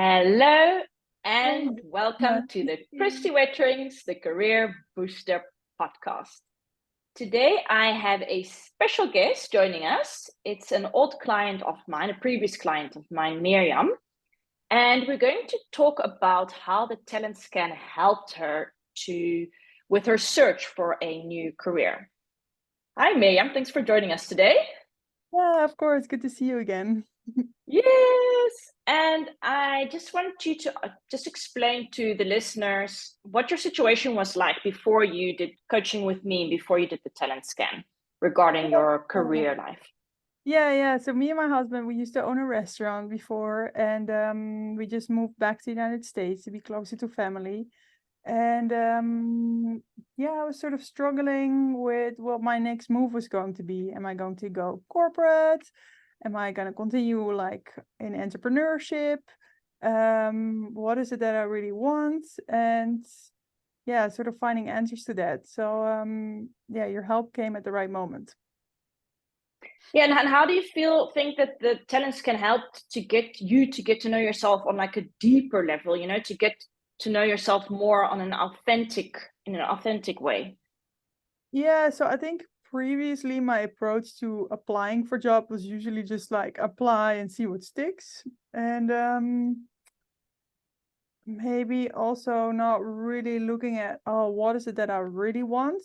Hello Hey, and welcome to the Christy Wetterings, the Career Booster podcast. Today I have a special guest joining us. It's an old client of mine, a previous client of mine, Mirjam. And we're going to talk about how the TalentScan helped her with her search for a new career. Hi, Mirjam. Thanks for joining us today. Yeah, of course. Good to see you again. Yes, and I just want you to just explain to the listeners what your situation was like before you did coaching with me, before you did the talent scan regarding your career life. Yeah. So me and my husband, we used to own a restaurant before, and we just moved back to the United States to be closer to family. And I was sort of struggling with what my next move was going to be. Am I going to go corporate? Am I going to continue like in entrepreneurship? What is it that I really want? And yeah, sort of finding answers to that. So your help came at the right moment. Yeah, and how do you think that the talents can help to get to know yourself on like a deeper level, to get to know yourself more on in an authentic way? Yeah, so I think previously my approach to applying for job was usually just like apply and see what sticks. And maybe also not really looking at, oh, what is it that I really want?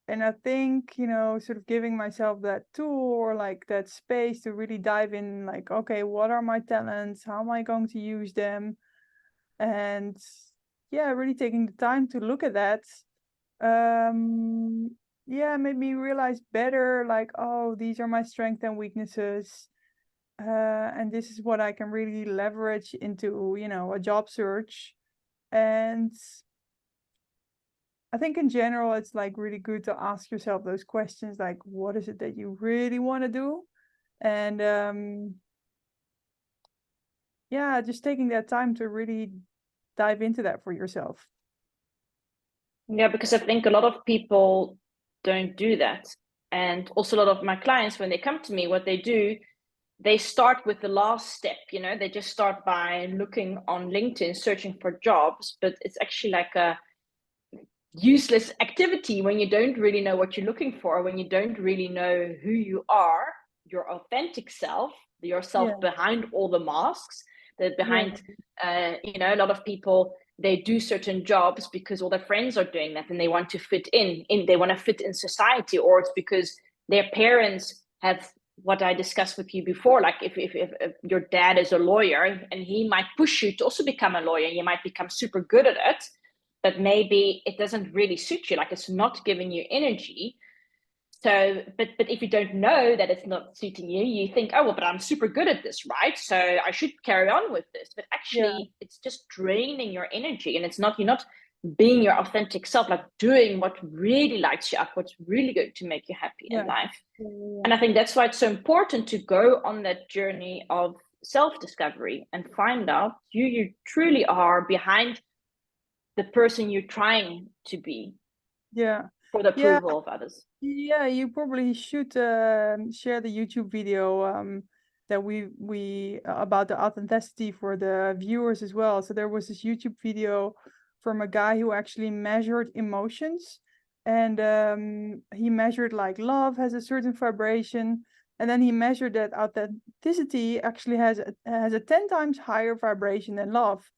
And I think, sort of giving myself that tool or like that space to really dive in, like, okay, what are my talents? How am I going to use them? And yeah, really taking the time to look at that. Made me realize better, like, oh, these are my strengths and weaknesses. And this is what I can really leverage into, a job search. And I think in general, it's like really good to ask yourself those questions, like, what is it that you really want to do? And just taking that time to really dive into that for yourself. Yeah, because I think a lot of people don't do that. And also a lot of my clients, when they come to me, what they do, they start with the last step, they just start by looking on LinkedIn, searching for jobs, but it's actually like a useless activity when you don't really know what you're looking for, when you don't really know who you are, your authentic self, yourself Yeah, behind all the masks, that behind, yeah, a lot of people, they do certain jobs because all their friends are doing that and they want to fit in they want to fit in society, or it's because their parents have what I discussed with you before, like if your dad is a lawyer and he might push you to also become a lawyer, you might become super good at it, but maybe it doesn't really suit you, like it's not giving you energy. So but if you don't know that it's not suiting you, you think, oh well, but I'm super good at this, right? So I should carry on with this, but yeah, actually it's just draining your energy, and you're not being your authentic self, like doing what really lights you up, what's really going to make you happy in yeah. life. Yeah. And I think that's why it's so important to go on that journey of self-discovery and find out who you truly are behind the person you're trying to be Yeah. for the Yeah. approval of others. Yeah, you probably should share the YouTube video that we about the authenticity for the viewers as well. So there was this YouTube video from a guy who actually measured emotions, and he measured like love has a certain vibration, and then he measured that authenticity actually has a 10 times higher vibration than love.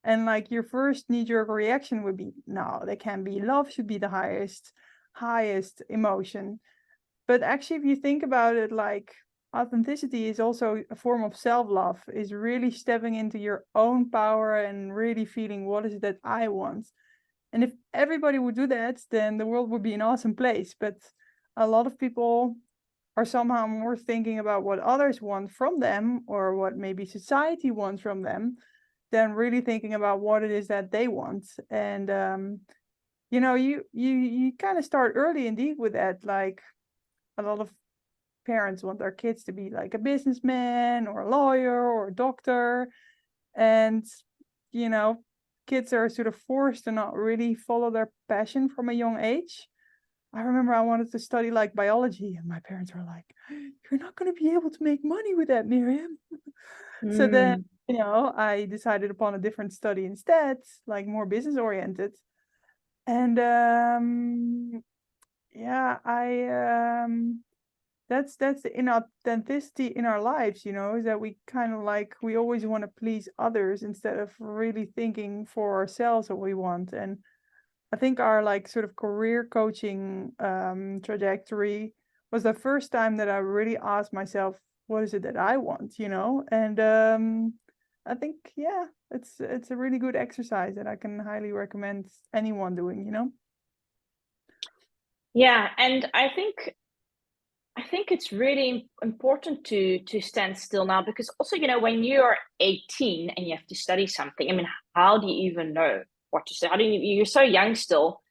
And like your first knee-jerk reaction would be, no, that can't be. Love should be the highest emotion. But actually, if you think about it, like authenticity is also a form of self-love, is really stepping into your own power and really feeling what is it that I want. And if everybody would do that, then the world would be an awesome place. But a lot of people are somehow more thinking about what others want from them or what maybe society wants from them than really thinking about what it is that they want. And you kind of start early indeed with that. Like a lot of parents want their kids to be like a businessman or a lawyer or a doctor, and you know kids are sort of forced to not really follow their passion from a young age. I remember I wanted to study like biology, and my parents were like, you're not going to be able to make money with that, Mirjam. So then Mm. I decided upon a different study instead, like more business oriented. And that's the inauthenticity in our lives, is that we kind of like, we always want to please others instead of really thinking for ourselves what we want. And I think our like sort of career coaching trajectory was the first time that I really asked myself, what is it that I want, And I think, it's a really good exercise that I can highly recommend anyone doing. Yeah, and I think it's really important to stand still now, because also, when you are 18 and you have to study something, I mean, how do you even know what to study? How do you're so young still.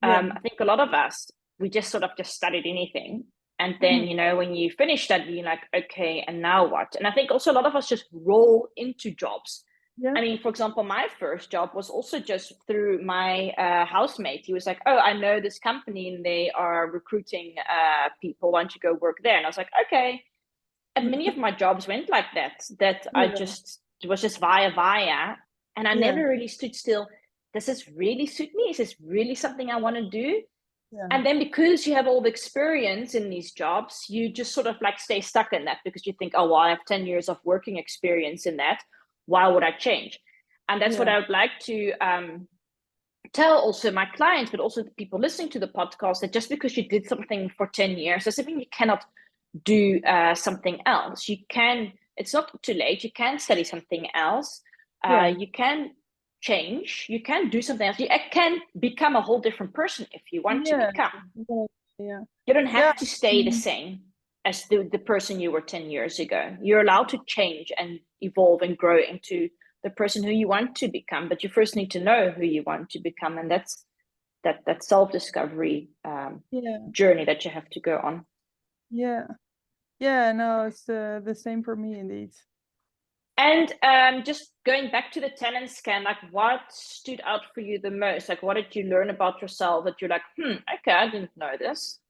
Yeah. I think a lot of us, we just sort of just studied anything. And then, Mhm. when you finish studying, you're like, okay, and now what? And I think also a lot of us just roll into jobs. Yeah. I mean, for example, my first job was also just through my housemate. He was like, oh, I know this company and they are recruiting people. Why don't you go work there? And I was like, okay. And many of my jobs went like that I Yeah. just, it was just via. And I Yeah. never really stood still. Does this really suit me? Is this really something I want to do? Yeah. And then because you have all the experience in these jobs, you just sort of like stay stuck in that, because you think, oh, well, I have 10 years of working experience in that. Why would I change? And that's what Yeah. I would like to tell also my clients, but also the people listening to the podcast, that just because you did something for 10 years doesn't mean you cannot do something else. You can, it's not too late. You can study something else. Yeah. You can change. You can do something else. You can become a whole different person if you want to Yeah. become. Yeah. Yeah. You don't Yeah. have to stay the same as the person you were 10 years ago. You're allowed to change and evolve and grow into the person who you want to become. But you first need to know who you want to become. And that's that self-discovery Yeah. journey that you have to go on. Yeah. Yeah. No, it's the same for me indeed. And just going back to the talent scan, like what stood out for you the most? Like what did you learn about yourself that you're like, okay, I didn't know this.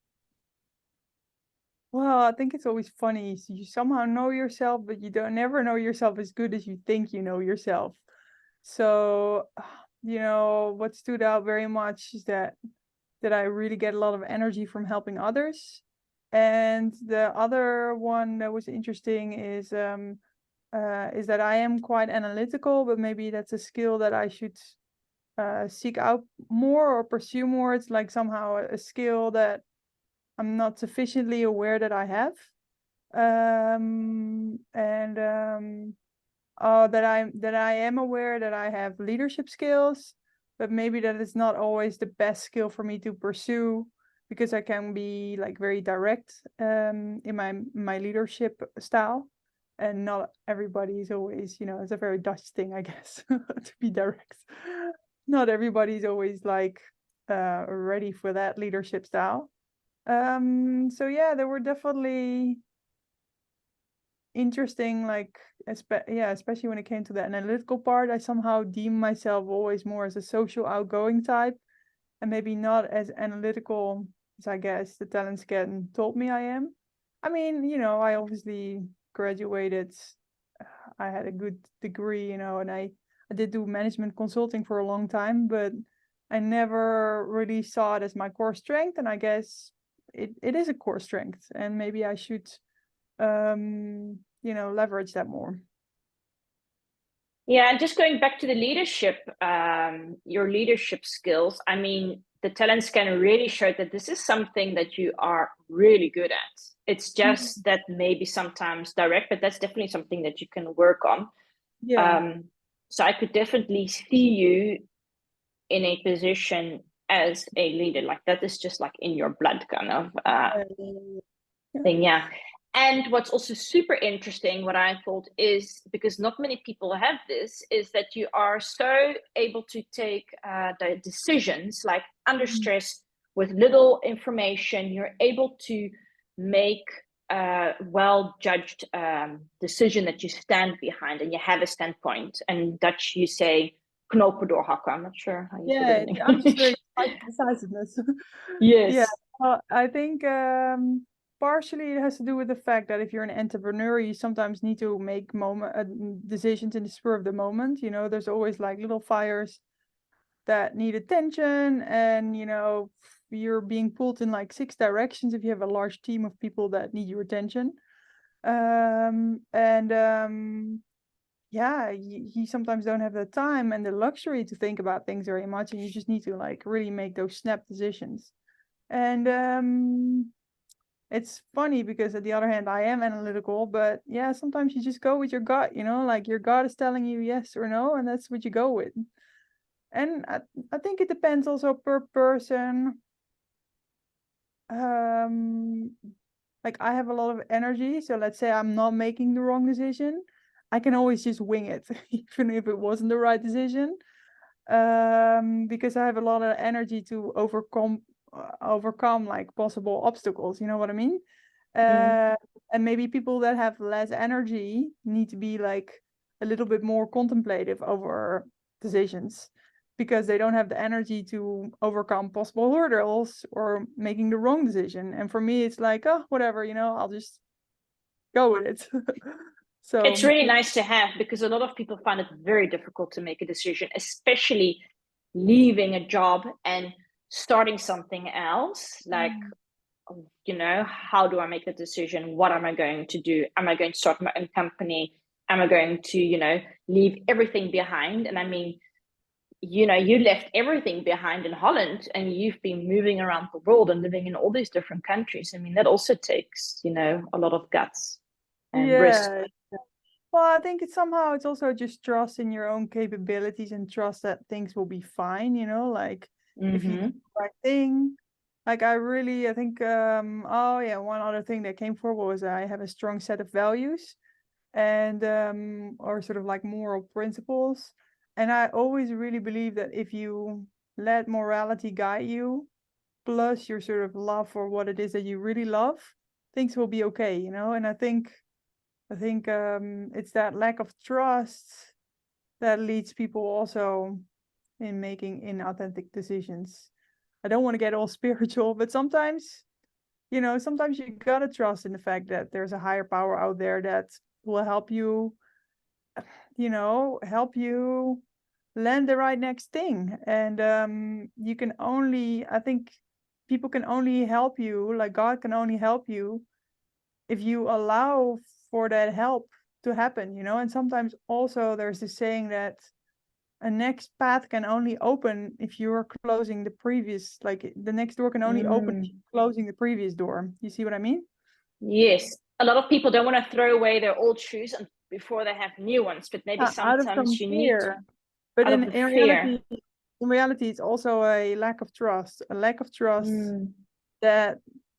Well, I think it's always funny. So you somehow know yourself, but you don't never know yourself as good as you think you know yourself. So, what stood out very much is that I really get a lot of energy from helping others. And the other one that was interesting is that I am quite analytical, but maybe that's a skill that I should seek out more or pursue more. It's like somehow a skill that I'm not sufficiently aware that I have. And that I am aware that I have leadership skills, but maybe that is not always the best skill for me to pursue, because I can be like very direct in my leadership style, and not everybody is always, it's a very Dutch thing, I guess, to be direct. Not everybody's always like ready for that leadership style. So yeah, there were definitely interesting, like especially when it came to the analytical part. I somehow deem myself always more as a social outgoing type, and maybe not as analytical as I guess the TalentScan told me I am. I mean, I obviously graduated, I had a good degree, and I did do management consulting for a long time, but I never really saw it as my core strength, and I guess it is a core strength, and maybe I should leverage that more. Yeah, and just going back to the leadership, your leadership skills. I mean, the talent scan really showed that this is something that you are really good at. It's just that maybe sometimes direct, but that's definitely something that you can work on. Yeah. Um, so I could definitely see you in a position as a leader. Like that is just like in your blood kind of Yeah. thing. Yeah. And what's also super interesting, what I thought is, because not many people have this, is that you are so able to take the decisions like under stress with little information. You're able to make a well judged decision that you stand behind and you have a standpoint. And Dutch, you say knopen doorhakken. I'm not sure how you say that Yeah, in I'm just very English. decisiveness. Yeah. Yes. I think partially it has to do with the fact that if you're an entrepreneur, you sometimes need to make decisions in the spur of the moment. You know, there's always like little fires that need attention, and you know, you're being pulled in like 6 directions if you have a large team of people that need your attention. Yeah, you sometimes don't have the time and the luxury to think about things very much, and you just need to like really make those snap decisions. And it's funny because at the other hand, I am analytical, but yeah, sometimes you just go with your gut, you know, like your gut is telling you yes or no, and that's what you go with. And I think it depends also per person. Like I have a lot of energy, so let's say I'm not making the wrong decision, I can always just wing it, even if it wasn't the right decision. Because I have a lot of energy to overcome like possible obstacles, you know what I mean? And maybe people that have less energy need to be like a little bit more contemplative over decisions, because they don't have the energy to overcome possible hurdles or making the wrong decision. And for me, it's like, oh, whatever, you know, I'll just go with it. So it's really nice to have, because a lot of people find it very difficult to make a decision, especially leaving a job and starting something else. Like, you know, how do I make the decision? What am I going to do? Am I going to start my own company? Am I going to, you know, leave everything behind? And I mean, you know, you left everything behind in Holland and you've been moving around the world and living in all these different countries. I mean, that also takes, you know, a lot of guts and risk. yeah. Well, I think it's also just trust in your own capabilities and trust that things will be fine, you know, like if you do the right thing. Like I think oh yeah, one other thing that came forward was I have a strong set of values and or sort of like moral principles. And I always really believe that if you let morality guide you, plus your sort of love for what it is that you really love, things will be okay, you know. And I think it's that lack of trust that leads people also in making inauthentic decisions. I don't want to get all spiritual, but sometimes, you know, sometimes you gotta trust in the fact that there's a higher power out there that will help you, you know, help you land the right next thing. And you can only, I think people can only help you, like God can only help you if you allow for that help to happen, you know. And sometimes also there's this saying that a next path can only open if you're closing the previous, like the next door can only open if you're closing the previous door. You see what I mean? Yes. A lot of people don't want to throw away their old shoes before they have new ones, but maybe Out of sometimes some you need to, fear. But out of the fear. in reality, it's also a lack of trust, that,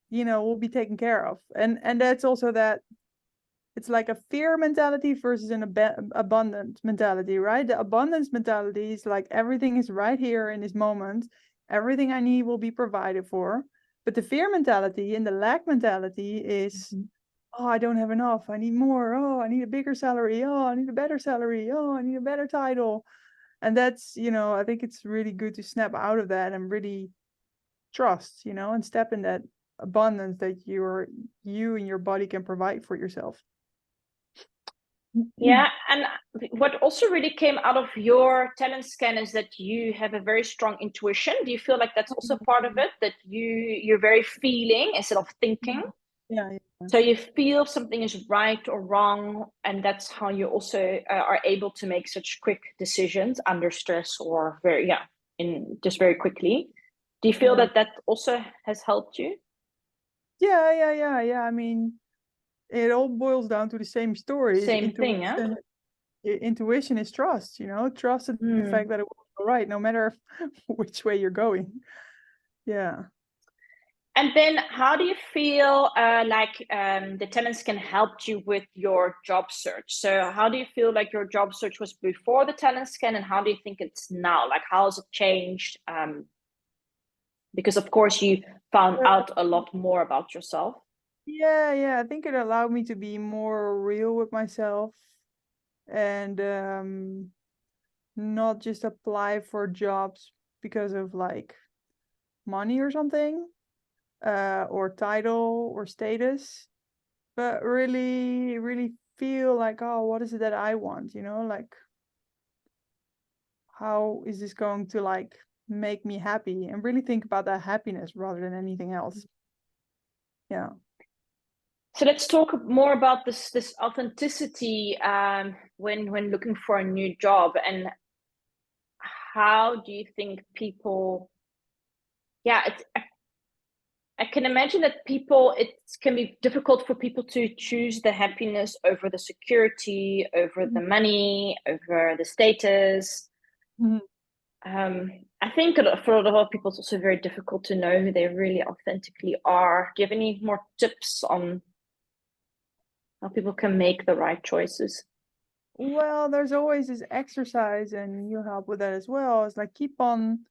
you know, will be taken care of. And that's also that it's like a fear mentality versus an abundant mentality, right? The abundance mentality is like everything is right here in this moment. Everything I need will be provided for. But the fear mentality and the lack mentality is, oh, I don't have enough. I need more. Oh, I need a bigger salary. Oh, I need a better salary. Oh, I need a better title. And that's, you know, I think it's really good to snap out of that and really trust, you know, and step in that abundance that you and your body can provide for yourself. Yeah, and what also really came out of your talent scan is that you have a very strong intuition. Do you feel like that's also part of it, that you're very feeling instead of thinking? Yeah. So you feel something is right or wrong, and that's how you also are able to make such quick decisions under stress or in just very quickly. Do you feel that also has helped you? Yeah. I mean, it all boils down to the same story. Is Same thing, yeah. Intuition is trust, you know, trust in the fact that it will go right, no matter which way you're going. Yeah. And then how do you feel like the talents can help you with your job search? So how do you feel like your job search was before the talent scan, and how do you think it's now? Like, how has it changed? Because of course you found out a lot more about yourself. Yeah. I think it allowed me to be more real with myself and not just apply for jobs because of like money or something. or title or status, but really feel like, oh, what is it that I want? Like, how is this going to like make me happy? And really think about that happiness rather than anything else. Yeah. So let's talk more about this authenticity when looking for a new job, and how do you think people? Yeah, I can imagine that it can be difficult for people to choose the happiness over the security, over the money, over the status. Mhm. I think for a lot of people, it's also very difficult to know who they really authentically are. Do you have any more tips on how people can make the right choices? Well, there's always this exercise, and you help with that as well. It's like keep on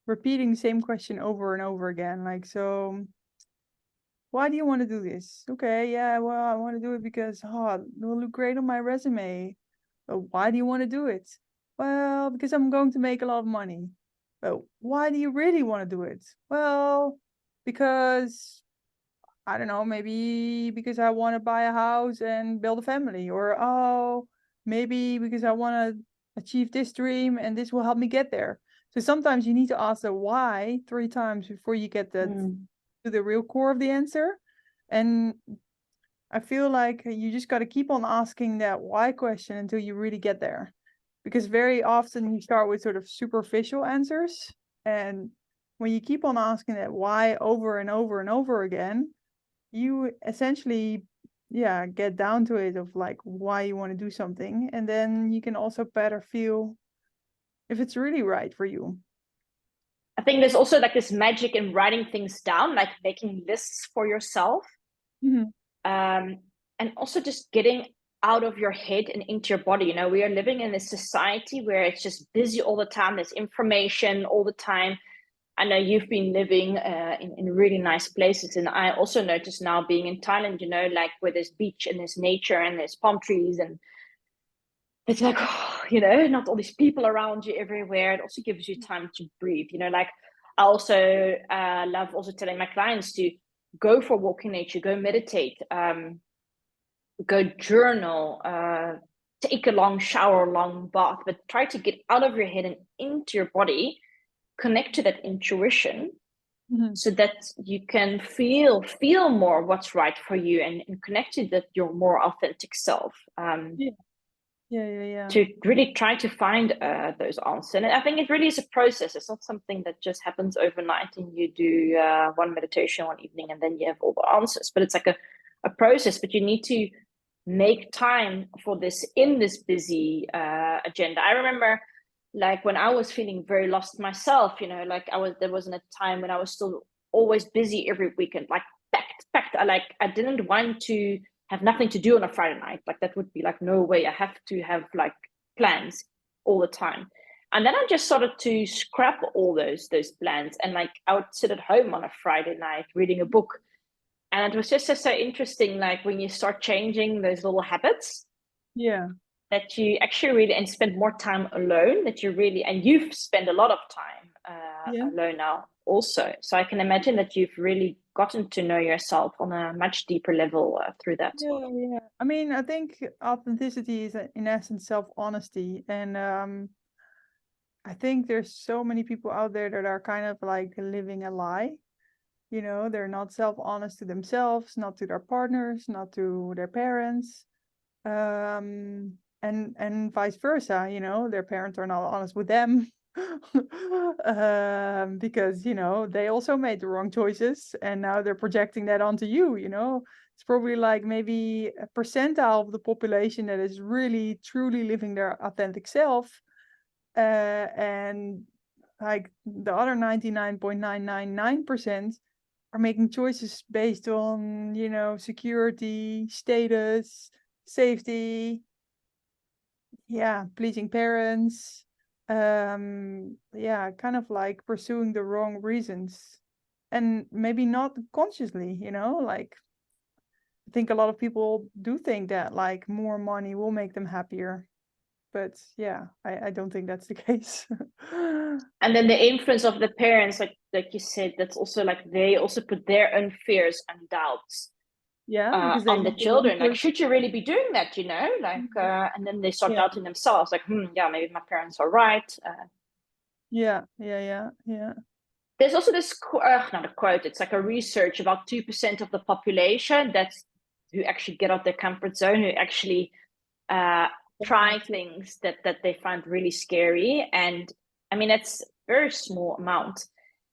repeating the same question over and over again. Like, so why do you want to do this? Okay, yeah, well, I want to do it because it will look great on my resume. But why do you want to do it? Well, because I'm going to make a lot of money. But why do you really want to do it? Well, because I don't know, maybe because I want to buy a house and build a family, or maybe because I want to achieve this dream and this will help me get there. So sometimes you need to ask the why 3 times before you get to the real core of the answer. And I feel like you just got to keep on asking that why question until you really get there. Because very often you start with sort of superficial answers. And when you keep on asking that why over and over and over again, you essentially get down to it of like why you want to do something, and then you can also better feel if it's really right for you. I think there's also like this magic in writing things down, like making lists for yourself. Mm-hmm. And also just getting out of your head and into your body. We are living in a society where it's just busy all the time. There's information all the time. I know you've been living in really nice places, and I also notice now being in Thailand, like where there's beach and there's nature and there's palm trees, and it's like, not all these people around you everywhere. It also gives you time to breathe. Like I also love also telling my clients to go for a walk in nature, go meditate, go journal, take a long shower, long bath, but try to get out of your head and into your body, connect to that intuition, so that you can feel more what's right for you, and connect to that your more authentic self. Yeah. To really try to find those answers. And I think it really is a process. It's not something that just happens overnight and you do one meditation one evening and then you have all the answers. But it's like a process. But you need to make time for this in this busy agenda. I remember like when I was feeling very lost myself, like there wasn't a time when I was still always busy every weekend, like packed. I didn't want to have nothing to do on a Friday night. Like that would be like, no way. I have to have like plans all the time. And then I just started to scrap all those plans, and like I would sit at home on a Friday night reading a book. And it was just so interesting, like when you start changing those little habits, Yeah. that you actually really and spend more time alone, that you really, and you've spent a lot of time Yeah. alone now also. So I can imagine that you've really gotten to know yourself on a much deeper level through that. Yeah. I mean, I think authenticity is in essence self-honesty. And I think there's so many people out there that are kind of like living a lie. They're not self-honest to themselves, not to their partners, not to their parents. And vice versa, their parents are not honest with them. Because they also made the wrong choices, and now they're projecting that onto you. It's probably like maybe a percentile of the population that is really truly living their authentic self, and like the other 99.999% are making choices based on security, status, safety, pleasing parents, kind of like pursuing the wrong reasons, and maybe not consciously. Like I think a lot of people do think that like more money will make them happier, but yeah, I don't think that's the case. And then the influence of the parents, like you said, that's also like they also put their own fears and doubts Yeah, because they on the want the wrong children. Like, person. should you really be doing that? And then they start Yeah, doubting themselves. Like, yeah, maybe my parents are right. yeah. There's also this not a quote. It's like a research about 2% of the population that's who actually get out their comfort zone, who actually try things that they find really scary. And I mean, it's a very small amount.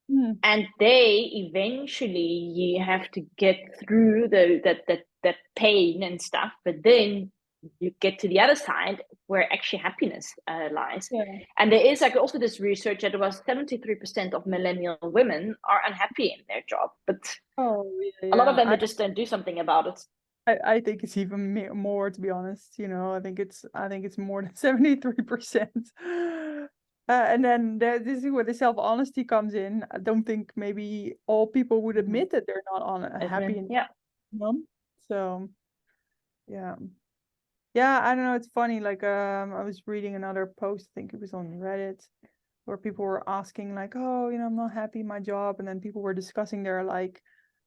Mm. And eventually you have to get through that pain and stuff, but then you get to the other side where actually happiness lies. Yeah. And there is like also this research that was 73% of millennial women are unhappy in their job, but Oh, a lot of yeah. them they just don't do something about it. I think it's even more, to be honest. I think it's more than 73%. And then this is where the self-honesty comes in. I don't think maybe all people would Mm-hmm. admit that they're not happy in Yeah. them. So yeah. Yeah, I don't know, it's funny. Like I was reading another post, I think it was on Reddit, where people were asking like, oh, I'm not happy in my job, and then people were discussing their like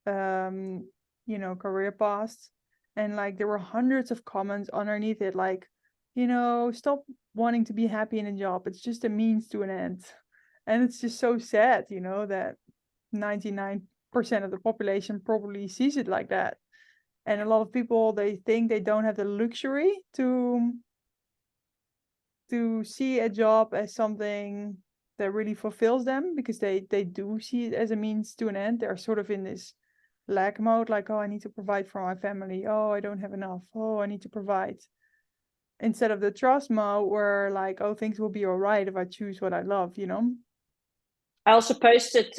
um career paths, and like there were hundreds of comments underneath it like, stop wanting to be happy in a job, it's just a means to an end. And it's just so sad, that 99% of the population probably sees it like that. And a lot of people, they think they don't have the luxury to see a job as something that really fulfills them, because they do see it as a means to an end. They're sort of in this lack mode, like, oh, I need to provide for my family, oh, I don't have enough, oh, I need to provide, instead of the trust mode where like, oh, things will be all right if I choose what I love. I also posted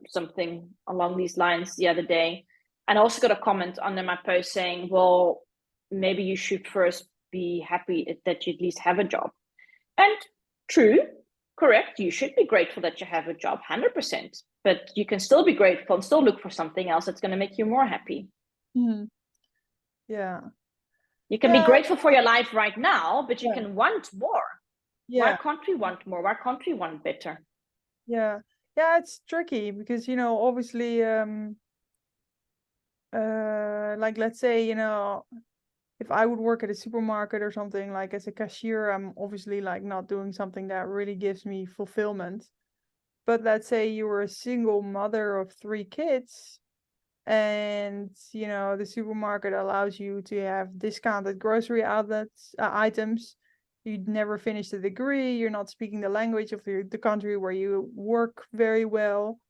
something along these lines the other day, and I also got a comment under my post saying, well, maybe you should first be happy that you at least have a job. And true, correct, you should be grateful that you have a job, 100%. But you can still be grateful and still look for something else that's going to make you more happy. Mm-hmm. Yeah. You can be grateful for your life right now, but you Yeah. can want more. Why Yeah. can't we want more? Why can't we want better? Yeah. Yeah, it's tricky because, obviously, like, let's say, if I would work at a supermarket or something, like as a cashier, I'm obviously like not doing something that really gives me fulfillment. But let's say you were a single mother of 3 kids, and the supermarket allows you to have discounted grocery outlets items. You'd never finished a degree, you're not speaking the language of the country where you work very well,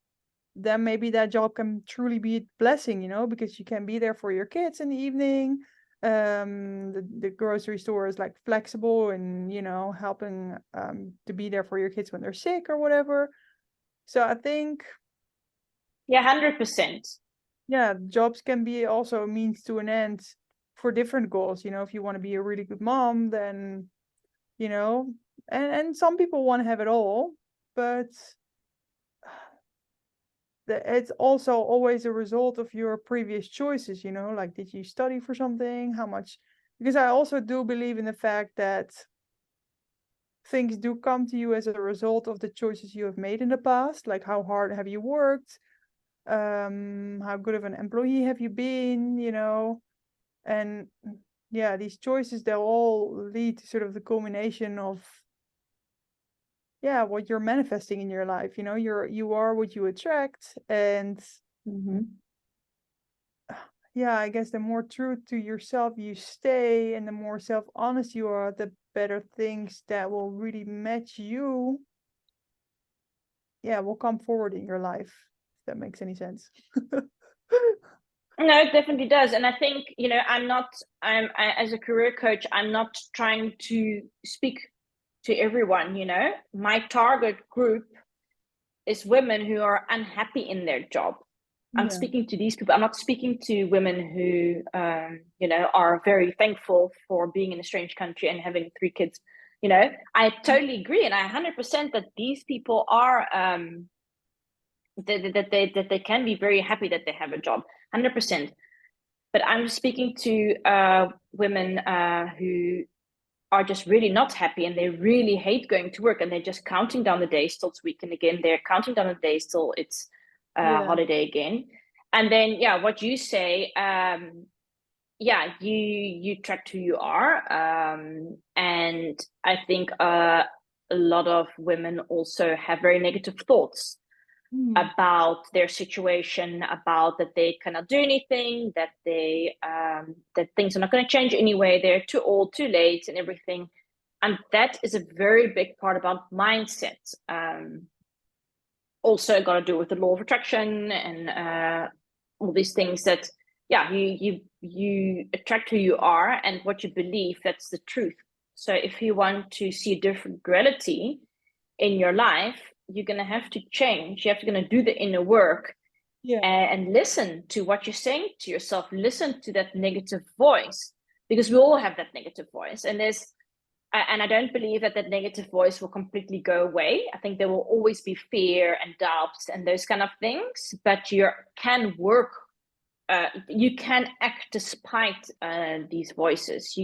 then maybe that job can truly be a blessing, because you can be there for your kids in the evening. The grocery store is like flexible and helping to be there for your kids when they're sick or whatever. So I think, Yeah, 100%. yeah, jobs can be also a means to an end for different goals. If you want to be a really good mom, then and some people want to have it all, but it's also always a result of your previous choices, like, did you study for something, how much, because I also do believe in the fact that things do come to you as a result of the choices you have made in the past, like how hard have you worked, how good of an employee have you been, and yeah, these choices, they'll all lead to sort of the culmination of, yeah, what you're manifesting in your life. You are what you attract. And Mm-hmm. yeah, I guess the more true to yourself you stay and the more self-honest you are, the better things that will really match you, yeah, will come forward in your life, if that makes any sense. No, it definitely does. And I think, as a career coach, I'm not trying to speak to everyone, My target group is women who are unhappy in their job. I'm Yeah. speaking to these people. I'm not speaking to women who, are very thankful for being in a strange country and having 3 kids. I totally agree. And I 100% that these people are, that they can be very happy that they have a job, 100%. But I'm speaking to women who are just really not happy and they really hate going to work and they're just counting down the days till it's weekend again. They're counting down the days till it's holiday again. And then, yeah, what you say, yeah, you tracked who you are. And I think a lot of women also have very negative thoughts about their situation, about that they cannot do anything, that they that things are not going to change anyway, they're too old, too late, and everything. And that is a very big part about mindset. Also got to do with the law of attraction and all these things that, yeah, you attract who you are and what you believe, that's the truth. So if you want to see a different reality in your life, you're going to have to change. You have to going to do the inner work and listen to what you're saying to yourself. Listen to that negative voice, because we all have that negative voice. And I don't believe that negative voice will completely go away. I think there will always be fear and doubts and those kind of things, but you can work. You can act despite these voices.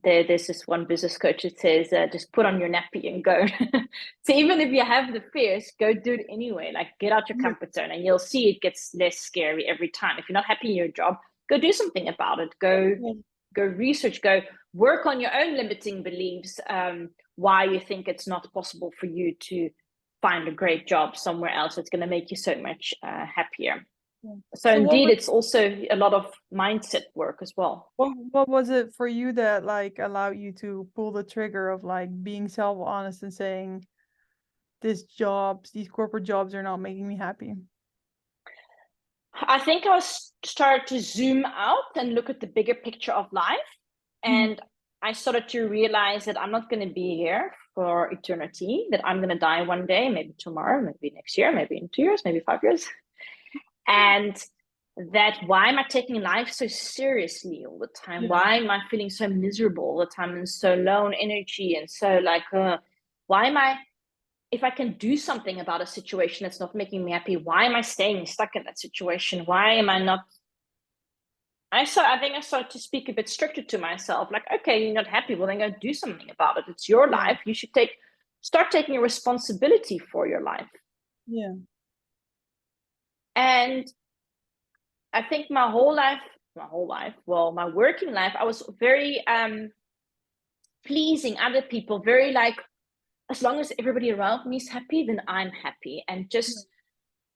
There's this one business coach that says, just put on your nappy and go. So even if you have the fears, go do it anyway. Like, get out your comfort zone and you'll see it gets less scary every time. If you're not happy in your job, go do something about it. Go research, go work on your own limiting beliefs, why you think it's not possible for you to find a great job somewhere else. It's going to make you so much happier. So indeed, it's also a lot of mindset work as well. What was it for you that like allowed you to pull the trigger of like being self-honest and saying, these corporate jobs are not making me happy? I think I started to zoom out and look at the bigger picture of life. And I started to realize that I'm not going to be here for eternity, that I'm going to die one day, maybe tomorrow, maybe next year, maybe in 2 years, maybe 5 years. And that, why am I taking life so seriously all the time? Why am I feeling so miserable all the time and so low on energy and so like, why am I, if I can do something about a situation that's not making me happy, why am I staying stuck in that situation? Why am I not? I think I started to speak a bit stricter to myself. Like, okay, you're not happy. Well, then go do something about it. It's your life. You should start taking a responsibility for your life. Yeah. And I think my working life, I was very pleasing other people, very like, as long as everybody around me is happy, then I'm happy. And just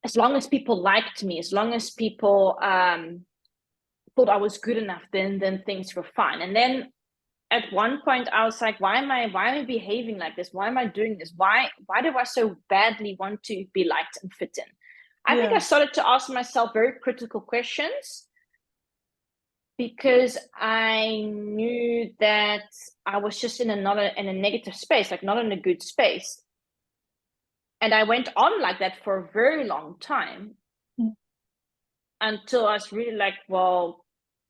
as long as people liked me, as long as people thought I was good enough, then things were fine. And then at one point I was like, why am I behaving like this? Why am I doing this? Why do I so badly want to be liked and fit in? I think I started to ask myself very critical questions, because I knew that I was just in a negative space, like not in a good space. And I went on like that for a very long time until I was really like, well,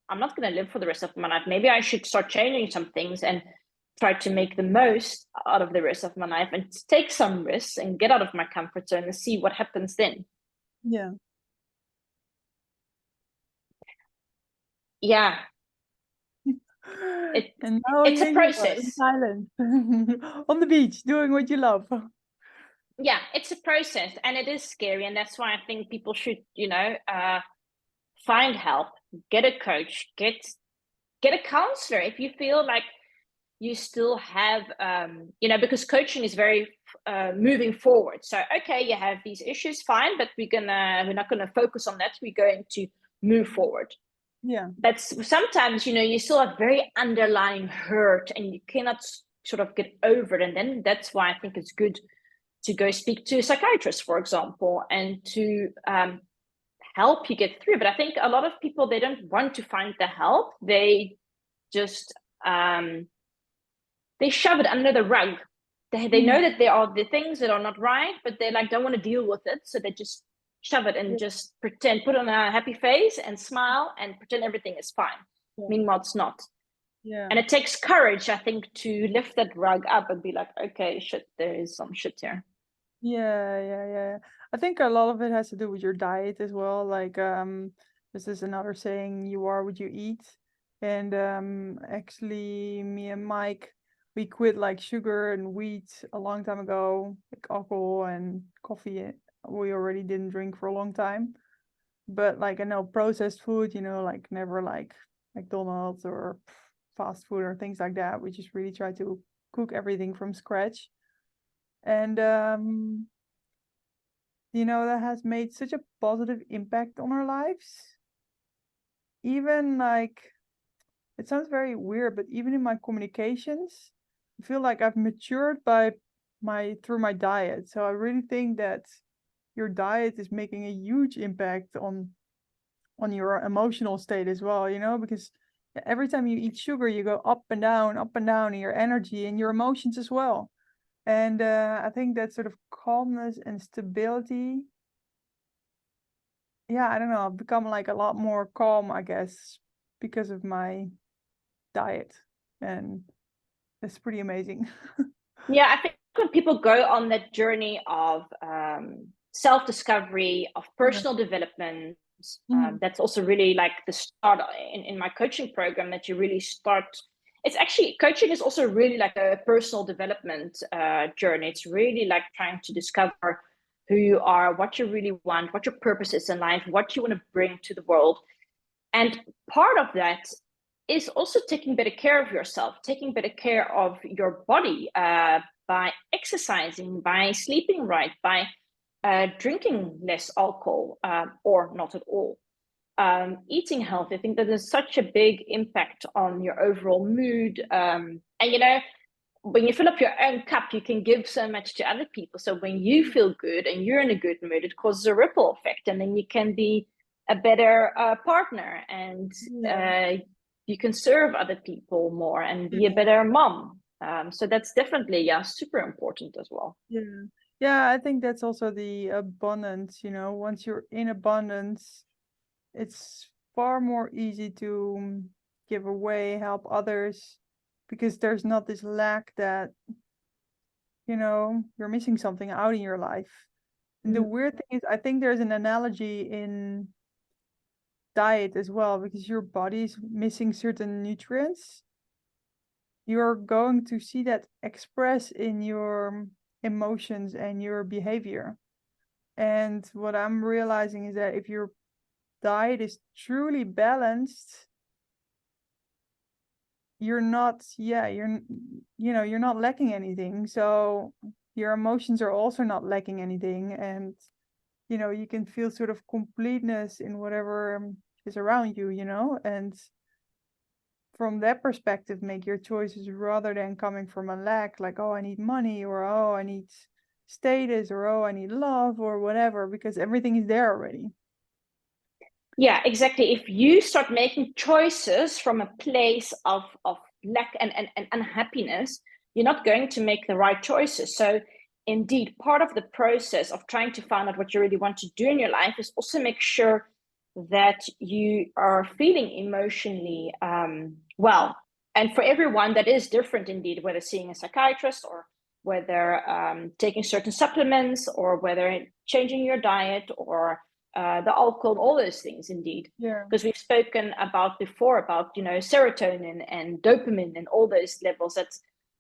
I'm not going to live for the rest of my life. Maybe I should start changing some things and try to make the most out of the rest of my life and take some risks and get out of my comfort zone and see what happens then. Yeah. Yeah. And now it's a process. In Thailand, on the beach, doing what you love. Yeah, it's a process and it is scary. And that's why I think people should, find help, get a coach, get a counselor if you feel like you still have, because coaching is very moving forward. So, okay, you have these issues, fine, but we're not gonna focus on that. We're going to move forward. Yeah. But sometimes, you still have very underlying hurt and you cannot sort of get over it. And then that's why I think it's good to go speak to a psychiatrist, for example, and to help you get through. But I think a lot of people, they don't want to find the help. They just they shove it under the rug. They know that there are the things that are not right, but they like don't want to deal with it, so they just shove it and just pretend, put on a happy face and smile and pretend everything is fine. Meanwhile, it's not. And it takes courage, I think, to lift that rug up and be like, okay, shit, there is some shit here. Yeah. I think a lot of it has to do with your diet as well. Like, this is another saying, you are what you eat. And actually, me and Mike, we quit like sugar and wheat a long time ago, like alcohol and coffee. We already didn't drink for a long time. But like I know processed food, like never like McDonald's or fast food or things like that. We just really try to cook everything from scratch. And that has made such a positive impact on our lives. Even like, it sounds very weird, but even in my communications, I feel like I've matured through my diet. So I really think that your diet is making a huge impact on your emotional state as well, because every time you eat sugar, you go up and down in your energy and your emotions as well. And I think that sort of calmness and stability, yeah, I don't know, I've become like a lot more calm, I guess, because of my diet. And it's pretty amazing. Yeah, I think when people go on that journey of self-discovery, of personal development, that's also really like the start in my coaching program, that you really start. It's actually, coaching is also really like a personal development journey. It's really like trying to discover who you are, what you really want, what your purpose is in life, what you want to bring to the world. And part of that is also taking better care of yourself, taking better care of your body by exercising, by sleeping right, by drinking less alcohol or not at all. Eating healthy. I think that there's such a big impact on your overall mood. And when you fill up your own cup, you can give so much to other people. So when you feel good and you're in a good mood, it causes a ripple effect, and then you can be a better partner, and you can serve other people more and be a better mom. So that's definitely, super important as well. Yeah, I think that's also the abundance, once you're in abundance, it's far more easy to give away, help others, because there's not this lack that, you're missing something out in your life. And the weird thing is, I think there's an analogy in diet as well, because your body's missing certain nutrients. You're going to see that express in your emotions and your behavior. And what I'm realizing is that if your diet is truly balanced, you're not you're not lacking anything. So your emotions are also not lacking anything, and you can feel sort of completeness in whatever is around you, and from that perspective make your choices rather than coming from a lack, like, oh, I need money, or oh, I need status, or oh, I need love, or whatever, because everything is there already. Yeah, exactly. If you start making choices from a place of lack and unhappiness, you're not going to make the right choices. So indeed, part of the process of trying to find out what you really want to do in your life is also make sure that you are feeling emotionally well. And for everyone, that is different indeed, whether seeing a psychiatrist, or whether taking certain supplements, or whether changing your diet, or the alcohol, all those things indeed. Yeah. Because we've spoken about before about, serotonin and dopamine and all those levels. That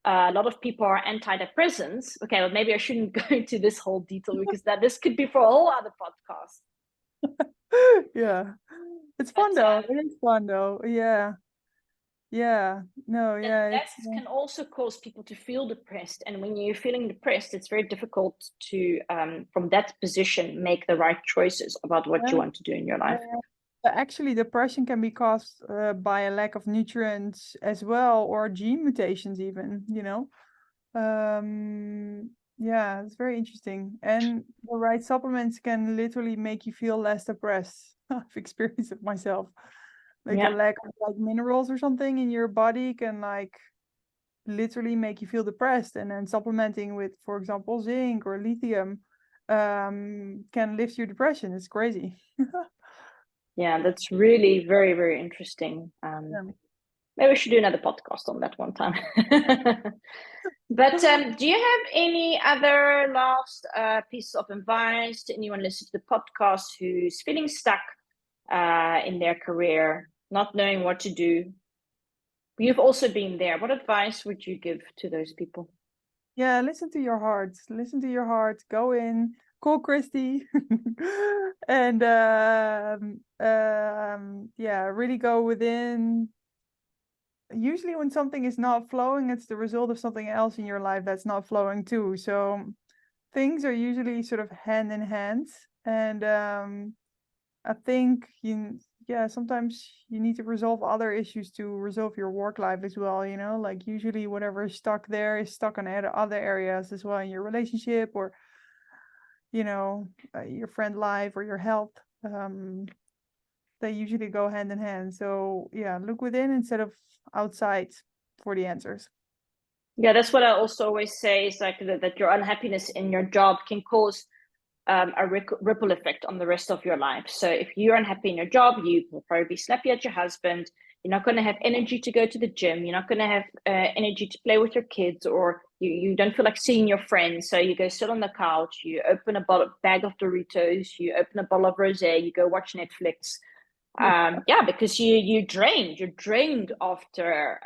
a lot of people are antidepressants. Okay, well, maybe I shouldn't go into this whole detail, because this could be for a whole other podcast. Yeah, it's fun though. It is fun though. Yeah. No, yeah. That can also cause people to feel depressed, and when you're feeling depressed, it's very difficult to from that position make the right choices about what you want to do in your life. Actually, depression can be caused by a lack of nutrients as well, or gene mutations even, yeah, it's very interesting. And the right supplements can literally make you feel less depressed. I've experienced it myself. Like a lack of like minerals or something in your body can like literally make you feel depressed, and then supplementing with, for example, zinc or lithium can lift your depression. It's crazy. Yeah, that's really very, very interesting. Maybe we should do another podcast on that one time. But do you have any other last pieces of advice to anyone listening to the podcast who's feeling stuck in their career, not knowing what to do? You've also been there. What advice would you give to those people? Yeah, listen to your heart. Listen to your heart. Go in, call Christy, and yeah, really go within. Usually, when something is not flowing, it's the result of something else in your life that's not flowing too. So things are usually sort of hand in hand, and I think yeah, sometimes you need to resolve other issues to resolve your work life as well, you know, like usually whatever is stuck there is stuck on other areas as well in your relationship or, you know, your friend life or your health. They usually go hand in hand. So yeah, look within instead of outside for the answers. Yeah, that's what I also always say is like that your unhappiness in your job can cause a ripple effect on the rest of your life. So if you're unhappy in your job, you will probably be snappy at your husband. You're not going to have energy to go to the gym. You're not going to have energy to play with your kids, or you don't feel like seeing your friends. So you go sit on the couch, you open a bag of Doritos, you open a bottle of rosé, you go watch Netflix. Yeah, because you're drained after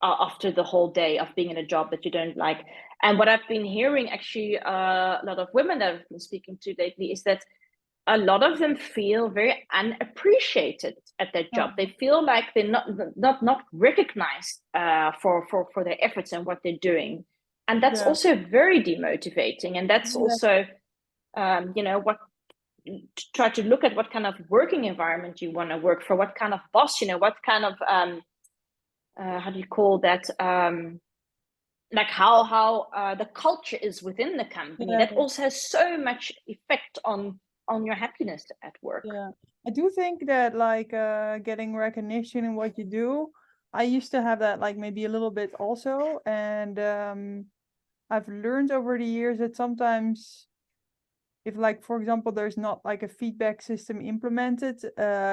the whole day of being in a job that you don't like. And what I've been hearing actually a lot of women that I've been speaking to lately is that a lot of them feel very unappreciated at their job. They feel like they're not recognized for their efforts and what they're doing. And that's Yeah. also very demotivating. And that's Yeah. also you know, what try to look at what kind of working environment you want to work for, what kind of boss, you know, what kind of how do you call that, like how the culture is within the company. Yeah. That also has so much effect on your happiness at work. Yeah, I do think that like getting recognition in what you do. I used to have that like maybe a little bit also, and I've learned over the years that sometimes if like for example there's not like a feedback system implemented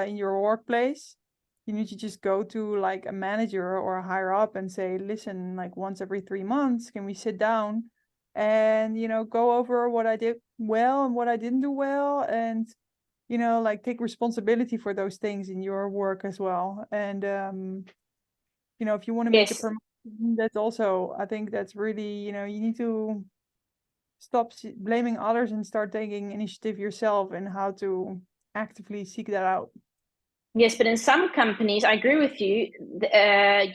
in your workplace, you need to just go to like a manager or a higher up and say, listen, like once every 3 months, can we sit down and you know go over what I did well and what I didn't do well and you know, like take responsibility for those things in your work as well. And you know, if you want to make a Yes. promotion, that's also, I think that's really, you know, you need to stop blaming others and start taking initiative yourself and how to actively seek that out. Yes, but in some companies, I agree with you.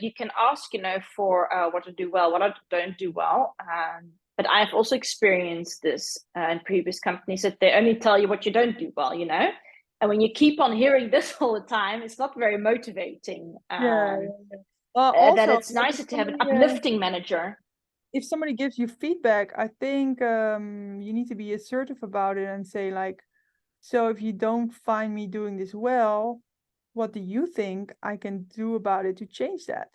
You can ask, you know, for what to do well, what I don't do well. But I've also experienced this in previous companies that they only tell you what you don't do well, you know. And when you keep on hearing this all the time, it's not very motivating. Yeah. That Also, it's like nicer to have an uplifting manager. if somebody gives you feedback, I think you need to be assertive about it and say like, so if you don't find me doing this well, what do you think I can do about it to change that?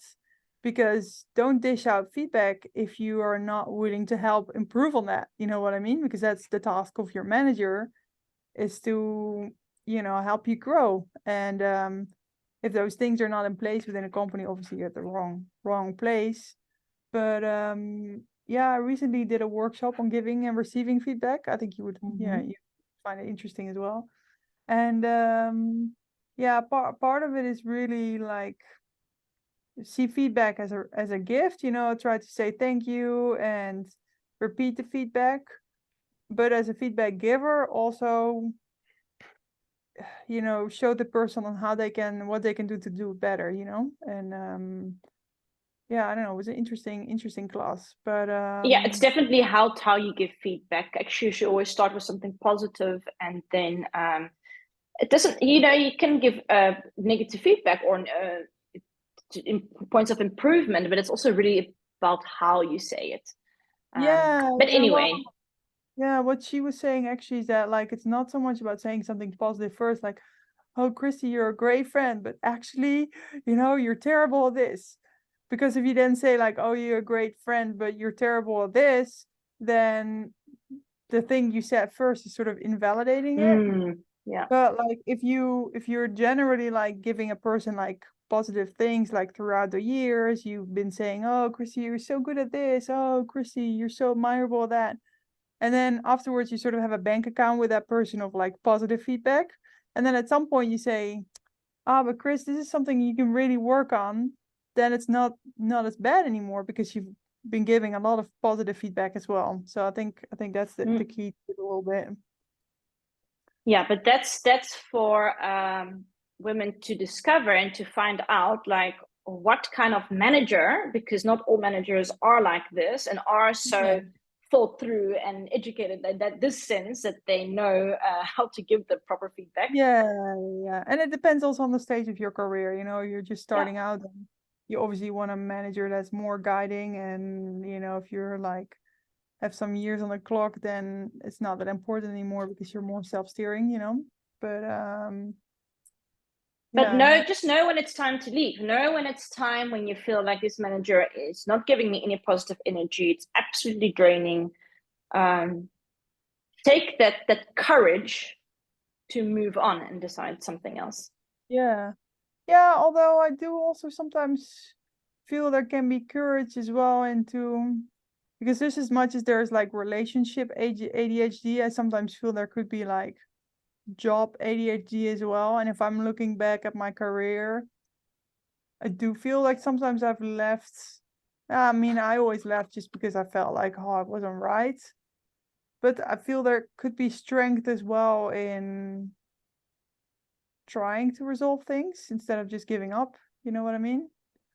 Because don't dish out feedback if you are not willing to help improve on that. You know what I mean? Because that's the task of your manager is to, you know, help you grow. And if those things are not in place within a company, obviously you're at the wrong place. But yeah, I recently did a workshop on giving and receiving feedback. I think you would, yeah, you find it interesting as well. And yeah, part of it is really like see feedback as a gift, you know, try to say thank you and repeat the feedback. But as a feedback giver, also, you know, show the person on how they can what they can do to do it better, you know. And yeah, I don't know, it was an interesting class. But Yeah, it's definitely how you give feedback. Actually, you should always start with something positive, and then it doesn't. You know, you can give negative feedback or points of improvement, but it's also really about how you say it. yeah, But yeah, well, anyway, yeah, what she was saying actually is that like it's not so much about saying something positive first, like, oh, Christy, you're a great friend, but actually, you know, you're terrible at this. Because if you then say like, oh, you're a great friend, but you're terrible at this, then the thing you said first is sort of invalidating it. yeah. But like if you're generally like giving a person like positive things like throughout the years, you've been saying, oh, Christy, you're so good at this. Oh, Christy, you're so admirable at that. And then afterwards you sort of have a bank account with that person of like positive feedback. And then at some point you say, but Chris, this is something you can really work on, then it's not as bad anymore because you've been giving a lot of positive feedback as well. So I think that's the key to it a little bit. Yeah, but that's for women to discover and to find out, like, what kind of manager, because not all managers are like this and are so thought through and educated that this sense that they know how to give the proper feedback. Yeah, and it depends also on the stage of your career. You know, you're just starting out, and you obviously want a manager that's more guiding, and you know, if you're like have some years on the clock, then it's not that important anymore because you're more self-steering, you know. But Just know when it's time to leave. Know when it's time, when you feel like this manager is not giving me any positive energy. It's absolutely draining. Take that courage to move on and decide something else. Yeah, although I do also sometimes feel there can be courage as well into, because just as much as there's like relationship ADHD, I sometimes feel there could be like job ADHD as well. And if I'm looking back at my career, I do feel like sometimes I've left. I mean, I always left just because I felt like, oh, it wasn't right. But I feel there could be strength as well in trying to resolve things instead of just giving up. You know what I mean?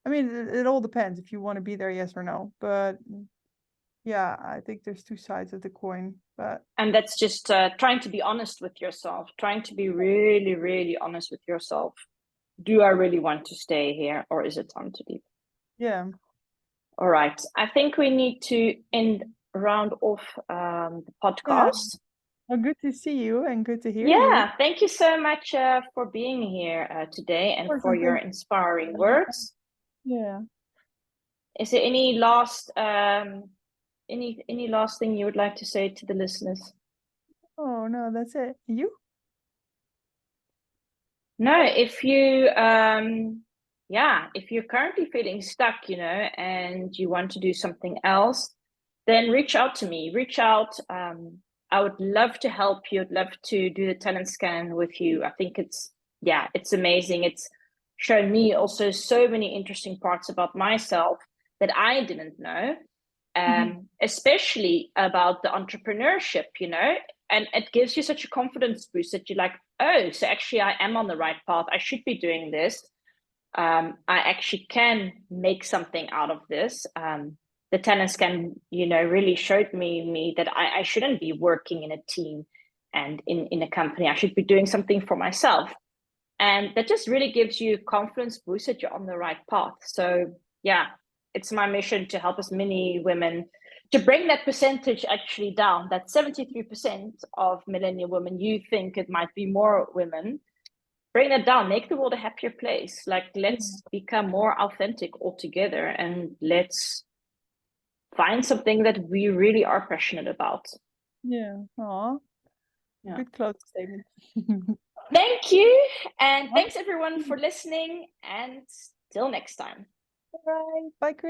I mean, it all depends if you want to be there, yes or no. But yeah, I think there's two sides of the coin. And that's just trying to be honest with yourself, trying to be really, really honest with yourself. Do I really want to stay here, or is it time to leave? Yeah. All right. I think we need to round off the podcast. Yeah. Well, good to see you and good to hear you. Yeah, thank you so much for being here today and for your inspiring words. Yeah. Is there any last any last thing you would like to say to the listeners? Oh no, that's it. You? No, if you if you're currently feeling stuck, you know, and you want to do something else, then reach out to me. Reach out. I would love to help you. I'd love to do the TalentScan with you. I think it's amazing. It's shown me also so many interesting parts about myself that I didn't know, especially about the entrepreneurship, you know, and it gives you such a confidence boost that you're like, oh, so actually I am on the right path. I should be doing this. I actually can make something out of this. The TalentScan, you know, really showed me that I shouldn't be working in a team and in a company. I should be doing something for myself. And that just really gives you confidence boost that you're on the right path. So yeah, it's my mission to help as many women to bring that percentage actually down. That 73% of millennial women, you think it might be more women, bring that down, make the world a happier place. Like, let's become more authentic altogether, and let's find something that we really are passionate about. Yeah. Aw. Yeah. Good closing statement. Thank you. And thanks everyone for listening, and till next time. Bye. Bye, Chris.